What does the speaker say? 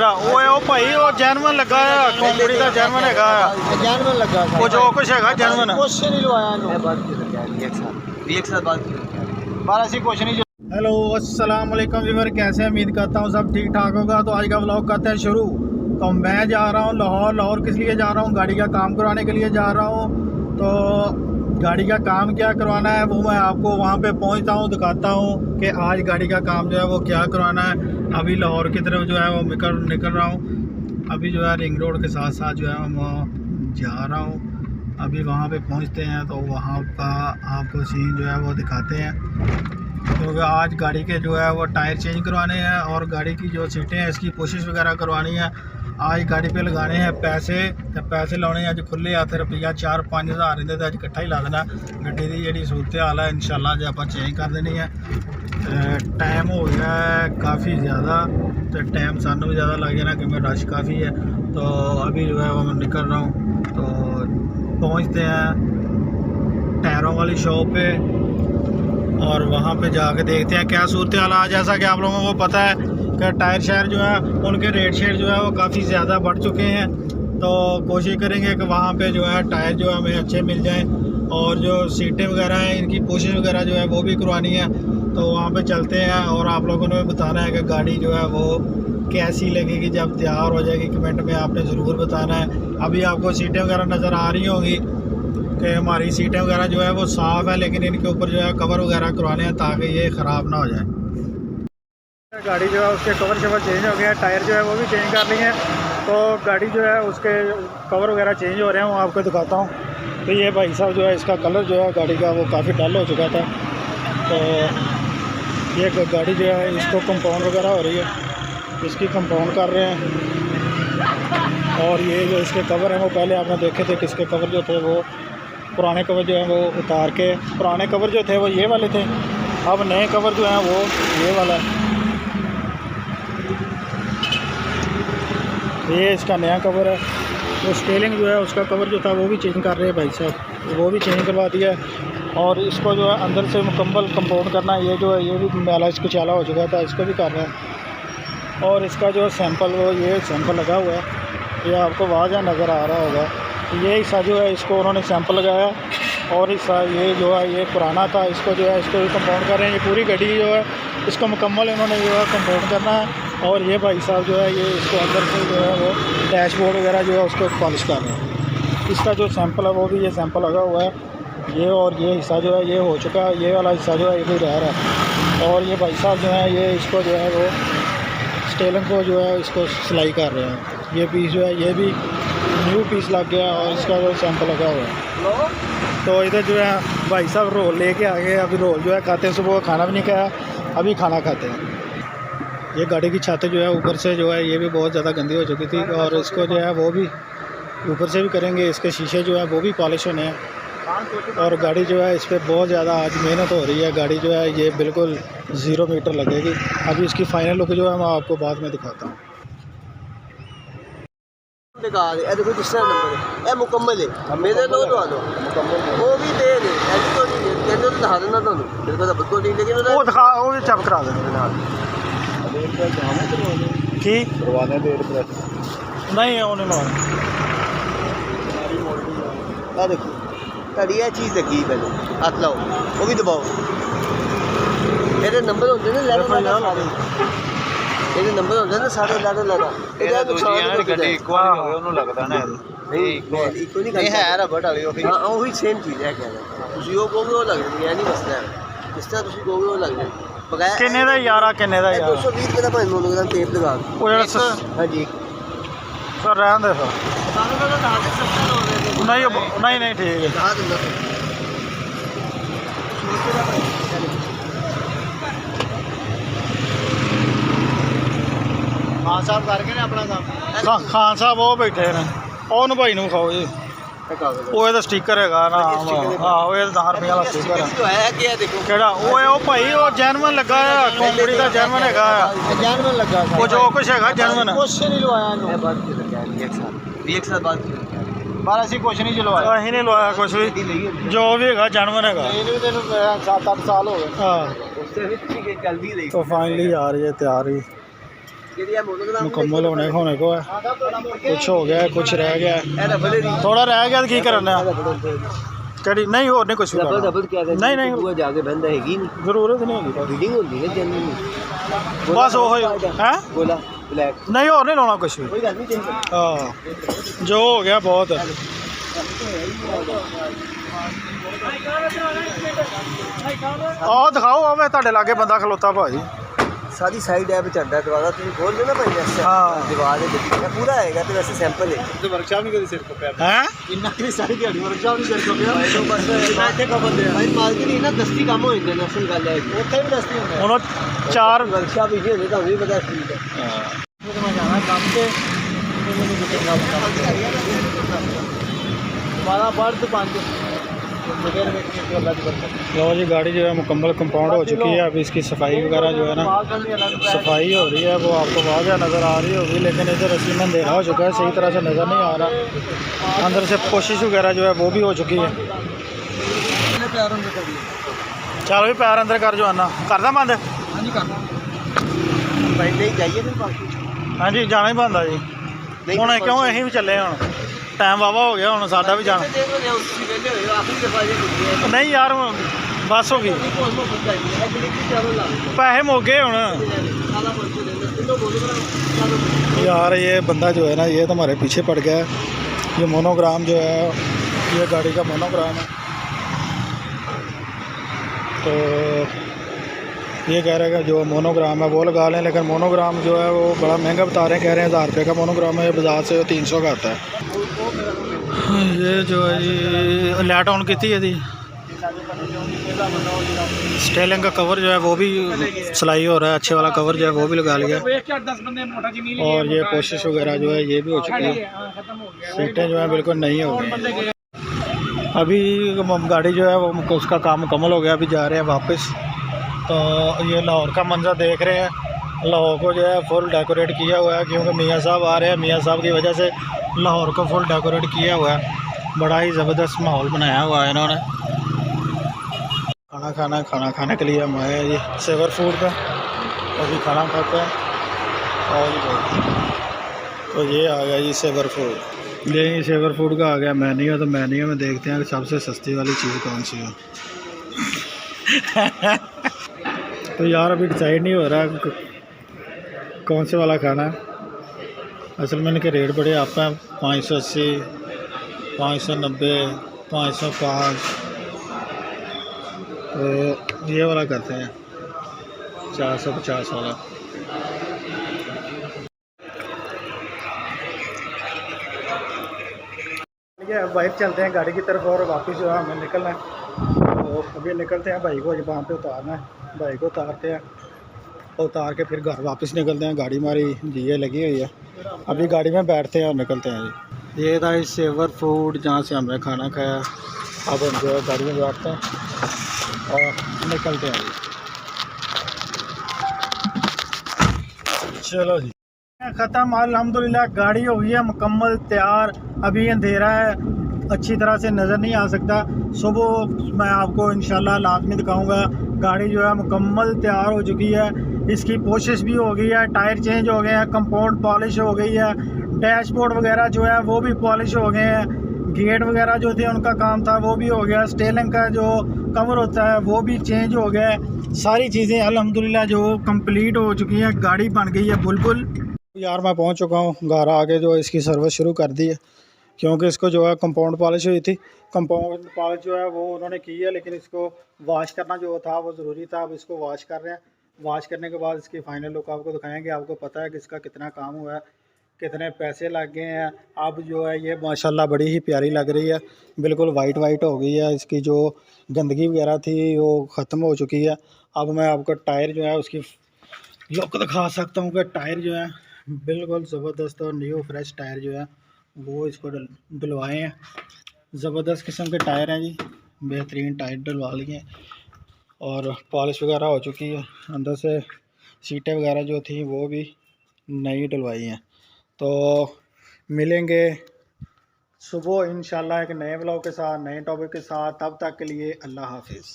ਕਿਹੜਾ ਉਹ ਭਾਈ ਉਹ ਜੈਨੂਅਨ ਲੱਗਾ ਆ ਕੰਪਨੀ ਦਾ ਜੈਨੂਅਨ ਹੈਗਾ ਆ ਜੈਨੂਅਨ ਲੱਗਾ ਉਹ ਜੋ ਕੁਛ ਹੈਗਾ ਜੈਨੂਅਨ ਕੁਛ ਨਹੀਂ ਲਵਾਇਆ ਇਹਨੂੰ बारह से कुछ नहीं। हेलो अस्सलाम वालेकुम व्यूअर, कैसे हैं? उम्मीद करता हूँ सब ठीक ठाक होगा। तो आज का व्लॉग करते हैं शुरू। तो मैं जा रहा हूँ लाहौर किस लिए जा रहा हूँ? गाड़ी का काम करवाने के लिए जा रहा हूँ। तो गाड़ी का काम क्या करवाना है वो मैं आपको वहाँ पे पहुँचता हूँ दिखाता हूँ कि आज गाड़ी का काम जो है वो क्या करवाना है। अभी लाहौर की तरफ जो है वो निकल रहा हूँ। अभी जो है रिंग रोड के साथ साथ जो है मैं जा रहा हूँ। अभी वहाँ पे पहुँचते हैं तो वहाँ का आपको सीन जो है वो दिखाते हैं। क्योंकि आज गाड़ी के जो है वो टायर चेंज करवाने हैं और गाड़ी की जो सीटें हैं इसकी पोशिश वगैरह करवानी है। आज गाड़ी पे लगाने हैं पैसे। तो पैसे लाने अज खुले हथ रुपया 4-5 हज़ार रहते तो अज इकट्ठा ही ला देना। गड्डी की जी सूरत हाल है इंशाल्लाह जो आप चेंज कर देनी है। टाइम हो गया है काफ़ी ज़्यादा, तो टाइम सानू भी ज़्यादा लग जाना क्योंकि रश काफ़ी है। तो अभी जो है वो मैं निकल रहा हूँ। तो पहुँचते हैं टायरों वाली शॉप पे और वहाँ पे जाके देखते हैं क्या सूरत हाल है। जैसा कि आप लोगों को पता है कि टायर शायर जो है उनके रेट शेट जो है वो काफ़ी ज़्यादा बढ़ चुके हैं। तो कोशिश करेंगे कि वहाँ पे जो है टायर जो है हमें अच्छे मिल जाएं और जो सीटें वगैरह हैं इनकी पोशिश वगैरह जो है वो भी करवानी है। तो वहाँ पे चलते हैं और आप लोगों ने बताना है कि गाड़ी जो है वो कैसी लगेगी। जब तैयार हो जाएगी कमेंट में आपने ज़रूर बताना है। अभी आपको सीटें वगैरह नज़र आ रही होंगी कि हमारी सीटें वगैरह जो है वो साफ़ है, लेकिन इनके ऊपर जो है कवर वगैरह करवाने हैं ताकि ये ख़राब ना हो जाए। गाड़ी जो है उसके कवर शवर चेंज हो गया, टायर जो है वो भी चेंज कर लिए हैं। तो गाड़ी जो है उसके कवर वगैरह चेंज हो रहे हैं, वो आपको दिखाता हूँ। तो ये भाई साहब जो है इसका कलर जो है गाड़ी का वो काफ़ी डल हो चुका था। तो ये गाड़ी जो है इसको कंपाउंड वगैरह हो रही है, इसकी कंपाउंड कर रहे हैं। और ये जो इसके कवर हैं वो पहले आपने देखे थे, किसके कवर जो थे वो पुराने कवर जो हैं वो उतार के, पुराने कवर जो थे वो ये वाले थे, अब नए कवर जो हैं वो ये वाला है। ये इसका नया कवर है। तो स्टेयरिंग जो है उसका कवर जो था वो भी चेंज कर रहे हैं भाई साहब, वो भी चेंज करवा दिया है। और इसको जो है अंदर से मुकम्मल कंपाउंड करना है। ये जो है ये भी मैला इसको चाला हो चुका था, इसको भी कर रहे हैं। और इसका जो सैंपल वो ये सैंपल लगा हुआ है, ये आपको वाज़ह नज़र आ रहा होगा। ये हिस्सा जो है इसको उन्होंने सैंपल लगाया और हिस्सा ये जो है ये पुराना था, इसको जो है इसको भी कंपाउंड कर रहे हैं। ये पूरी गाड़ी जो है इसको मुकम्मल इन्होंने जो है कंपाउंड करना है। और ये भाई साहब जो है ये इसको अंदर से जो है वो डैशबोर्ड वगैरह जो है उसको पॉलिश कर रहे हैं। इसका जो सैंपल है वो भी ये सैंपल लगा हुआ है ये, और ये हिस्सा जो है ये हो चुका है। ये वाला हिस्सा जो है ये भी रह रहा है। और ये भाई साहब जो है ये इसको जो है वो स्टेयरिंग को जो है इसको सिलाई कर रहे हैं। ये पीस जो है ये भी न्यू पीस लग गया और इसका जो सैंपल लगा हुआ है। तो इधर जो है भाई साहब रोल लेके आ गए। अभी रोल जो है खाते हैं, सुबह खाना भी नहीं खाया, अभी खाना खाते हैं। ये गाड़ी की छत जो है ऊपर से जो है ये भी बहुत ज़्यादा गंदी हो चुकी थी और इसको जो है वो भी ऊपर से भी करेंगे। इसके शीशे जो है वो भी पॉलिश होने हैं और गाड़ी जो है इस पर बहुत ज़्यादा आज मेहनत हो रही है। गाड़ी जो है ये बिल्कुल 0 मीटर लगेगी। अभी इसकी फाइनल लुक जो है मैं आपको बाद में दिखाता हूँ। देखो दूसरा नंबर है मुकम्मल है, मेरे दो दो मुकम्मल वो भी दे दे ऐसी तो नहीं है, कहते तो दिखा देना तुम मेरे को तो बिल्कुल नहीं, लेकिन वो दिखा वो भी चेक करा देना की करवाने दे नहीं है उन्हें लगा। देखो कड़ी यह चीज़ लगी पहले हाथ लाओ वो भी दबाओ। मेरे नंबर होते ना ਇਹਦੇ ਨੰਬਰ ਹੁੰਦੇ ਨੇ ਸਾਰੇ ਲਾੜੇ ਲਾੜਾ ਇਹਦਾ ਨੁਕਸਾਨ ਗੱਡੀ ਇੱਕ ਵਾਰੀ ਹੋਵੇ ਉਹਨੂੰ ਲੱਗਦਾ ਨਾ ਇੱਕੋ ਨਹੀਂ ਇਹ ਹੈ ਰਬੜ ਵਾਲੀ ਉਹ ਹਾਂ ਉਹੀ ਸੇਮ ਚੀਜ਼ ਹੈ। ਕਹਿੰਦਾ ਤੁਸੀਂ ਉਹ ਕਹੋਗੇ ਉਹ ਲੱਗ ਜਾਂਦੀ ਹੈ, ਨਹੀਂ ਮਸਲਾ ਹੈ ਜਿਸ ਤਰ੍ਹਾਂ ਤੁਸੀਂ ਕਹੋਗੇ ਉਹ ਲੱਗ ਜਾਂਦੀ ਬਗੈਰ। ਕਿੰਨੇ ਦਾ ਯਾਰਾ ਕਿੰਨੇ ਦਾ ਯਾਰ? 220 ਰੁਪਏ ਦਾ 5 ਮੋਨੋਗ੍ਰਾਮ ਟੇਪ ਲਗਾ ਉਹ ਜਿਹੜਾ ਹਾਂਜੀ ਸਰ ਰਹਿਣ ਦੇ ਸਰ ਸਾਨੂੰ ਤਾਂ ਦੱਸ ਦੇ ਸਸਤਾ ਹੋ ਰਿਹਾ ਨਹੀਂ ਨਹੀਂ ਠੀਕ ਹੈ ਦੱਸ ਦਿੰਦਾ खान साहब करके ना अपना काम खान साहब वो बैठे ने ਉਹਨੂੰ ਭਾਈ ਨੂੰ ਖਾਓ ਜੀ। ਉਹ ਇਹਦਾ ਸਟicker ਹੈਗਾ ਨਾ, ਆਹੋ ਇਹ 10 ਰੁਪਏ ਵਾਲਾ ਸਟicker ਹੈ ਕੀ ਹੈ ਦੇਖੋ ਕਿਹੜਾ ਉਹ ਭਾਈ ਉਹ ਜੈਨੂਅਨ ਲੱਗਾ ਆ ਕੰਪਨੀ ਦਾ ਜੈਨੂਅਨ ਹੈਗਾ ਆ, ਜੈਨੂਅਨ ਲੱਗਾ ਉਹ ਜੋ ਕੁਛ ਹੈਗਾ ਜੈਨੂਅਨ। ਕੁਛ ਨਹੀਂ ਲਵਾਇਆ ਇਹਨੂੰ, ਇਹ ਬਾਅਦ ਕੀ ਲੱਗਿਆ एक साल बाद 12 ਅਸੀਂ ਕੁਛ ਨਹੀਂ ਚਲਵਾਇਆ, ਅਸੀਂ ਨਹੀਂ ਲਵਾਇਆ ਕੁਛ ਵੀ, ਜੋ ਵੀ ਹੈਗਾ ਜੈਨੂਅਨ ਹੈਗਾ। ਇਹਨੂੰ ਵੀ ਤੈਨੂੰ 7-8 ਸਾਲ ਹੋ ਗਏ ਹਾਂ उससे भी ठीक है, जल्दी रही। तो फाइनली आ रही है तैयारी मुकम्मल होने को है। कुछ हो गया, कुछ रह गया, थोड़ा रह गया तो की करना कड़ी नहीं और नहीं कुछ भी नहीं नहीं जाके बंद हैगी नहीं जरूरत नहीं होगी रीडिंग होती है जनरली बस वो है बोला ब्लैक नहीं और नहीं लाना कुछ भी कोई गल नहीं चेंज हाँ जो हो गया बहुत है। आओ दिखाओ आओ मैं ਤੁਹਾਡੇ ਲਾਗੇ ਬੰਦਾ ਖਲੋਤਾ ਭਾਜੀ सारी साइड है चढ़ा दरवाजा तुम खोल दो ना भाई वैसे हाँ दीवार है पूरा आएगा तो वैसे सैंपल है तो वर्कशॉप नहीं कभी सिर को पे हैं इन्ना की सारी दिहाड़ी वर्कशॉप नहीं सिर को पे भाई तो बस बैठे का बंदे भाई मार्केट ही ना दस्ती काम हो जाते हैं असल गल है ਉੱਥੇ भी दस्ती ਹੁੰਦਾ ਹੁਣ ਚਾਰ वर्कशॉप ही होने तो भी पता ठीक है हां तो मैं जाना काम पे मैंने कितने काम दोबारा बढ़ तो 5 लो जी गाड़ी जो है मुकम्मल कंपाउंड हो चुकी है। अभी इसकी सफाई वगैरह जो है ना सफाई हो रही है वो आपको वाज़ह नज़र आ रही होगी लेकिन इधर असली अंधेरा हो चुका है सही तरह से नज़र नहीं आ रहा। अंदर से कोशिश वगैरह जो है वो भी हो चुकी है। चलो भी पैर अंदर कर जो आना करदा बंद हाँ जी जाना ही बंद है जी हूँ क्यों अं भी चले हूँ टाइम वावा हो गया हूँ साडा भी जाना नहीं यार बस हो गई पैसे मोगे हूँ यार ये बंदा जो है ना ये तो हमारे पीछे पड़ गया है। ये मोनोग्राम जो है ये गाड़ी का मोनोग्राम है तो ये कह रहे हैं जो मोनोग्राम है वो लगा लें लेकिन मोनोग्राम जो है वो बड़ा महंगा बता रहे हैं कह रहे हैं 1000 रुपये का मोनोग्राम है बाजार से 300 का आता है। ये जो है जी लाइट ऑन की थी यदि स्टेलिंग का कवर जो है वो भी सिलाई हो रहा है अच्छे वाला कवर जो है वो भी लगा लिया और ये कोशिश वगैरह जो है ये भी हो चुकी है सीटें जो है बिल्कुल नहीं हो गई। अभी गाड़ी जो है वो उसका काम मुकम्मल हो गया अभी जा रहे हैं वापस। तो ये लाहौर का मंजर देख रहे हैं लाहौर को जो है फुल डेकोरेट किया हुआ है क्योंकि मियाँ साहब आ रहे हैं मियाँ साहब की वजह से लाहौर को फुल डेकोरेट किया हुआ है। बड़ा ही ज़बरदस्त माहौल बनाया हुआ है इन्होंने। खाना खाने के लिए हम आए हैं जी सेवर फूड पे अभी खाना खाते हैं और तो ये आ गया जी सेवर फूड ये सेवर फूड का आ गया मेन्यू तो मेन्यू में देखते हैं कि सबसे सस्ती वाली चीज़ कौन सी है। तो यार अभी डिसाइड नहीं हो रहा कौन से वाला खाना है। असल में इनके रेट बड़े आप हैं 580 590 505 तो ये वाला करते हैं 450 वाला। बाइक चलते हैं गाड़ी की तरफ और वापस जो है हमें निकलना है तो अभी निकलते हैं भाई को वहाँ पे उतारना है भाई को उतारते हैं उतार के फिर घर वापस निकलते हैं। गाड़ी हमारी जीए लगी हुई है अभी गाड़ी में बैठते हैं और निकलते हैं जी। ये था इस सेवर फूड जहाँ से हमने खाना खाया अब हम जो है गाड़ी में बैठते हैं और निकलते हैं जी। चलो जी ख़त्म अल्हम्दुलिल्लाह गाड़ी हो गई है मुकम्मल तैयार। अभी अंधेरा है अच्छी तरह से नज़र नहीं आ सकता सुबह मैं आपको इंशाल्लाह लाजमी दिखाऊंगा। गाड़ी जो है मुकम्मल तैयार हो चुकी है इसकी कोशिश भी हो गई है टायर चेंज हो गए हैं कंपाउंड पॉलिश हो गई है डैशबोर्ड वगैरह जो है वो भी पॉलिश हो गए हैं गेट वगैरह जो थे उनका काम था वो भी हो गया स्टेयरिंग का जो कवर होता है वो भी चेंज हो गया है। सारी चीज़ें अल्हम्दुलिल्लाह जो कंप्लीट हो चुकी हैं गाड़ी बन गई है बुलबुल। यार मैं पहुंच चुका हूं घर आके जो इसकी सर्विस शुरू कर दी है क्योंकि इसको जो है कंपाउंड पॉलिश हुई थी कंपाउंड पॉलिश जो है वो उन्होंने की है लेकिन इसको वॉश करना जो था वो ज़रूरी था। अब इसको वॉश कर रहे हैं वॉश करने के बाद इसकी फ़ाइनल लुक आपको दिखाएंगे। आपको पता है कि इसका कितना काम हुआ है कितने पैसे लग गए हैं। अब जो है ये माशाल्लाह बड़ी ही प्यारी लग रही है बिल्कुल वाइट हो गई है। इसकी जो गंदगी वगैरह थी वो ख़त्म हो चुकी है। अब मैं आपको टायर जो है उसकी लुक दिखा सकता हूँ कि टायर जो है बिल्कुल ज़बरदस्त और न्यू फ्रेश टायर जो है वो इसको डलवाए हैं। ज़बरदस्त किस्म के टायर हैं जी बेहतरीन टायर डलवा लिए और पॉलिश वगैरह हो चुकी है। अंदर से सीटें वगैरह जो थी वो भी नई डलवाई हैं। तो मिलेंगे सुबह इंशाल्लाह एक नए ब्लॉग के साथ नए टॉपिक के साथ। तब तक के लिए अल्लाह हाफिज़।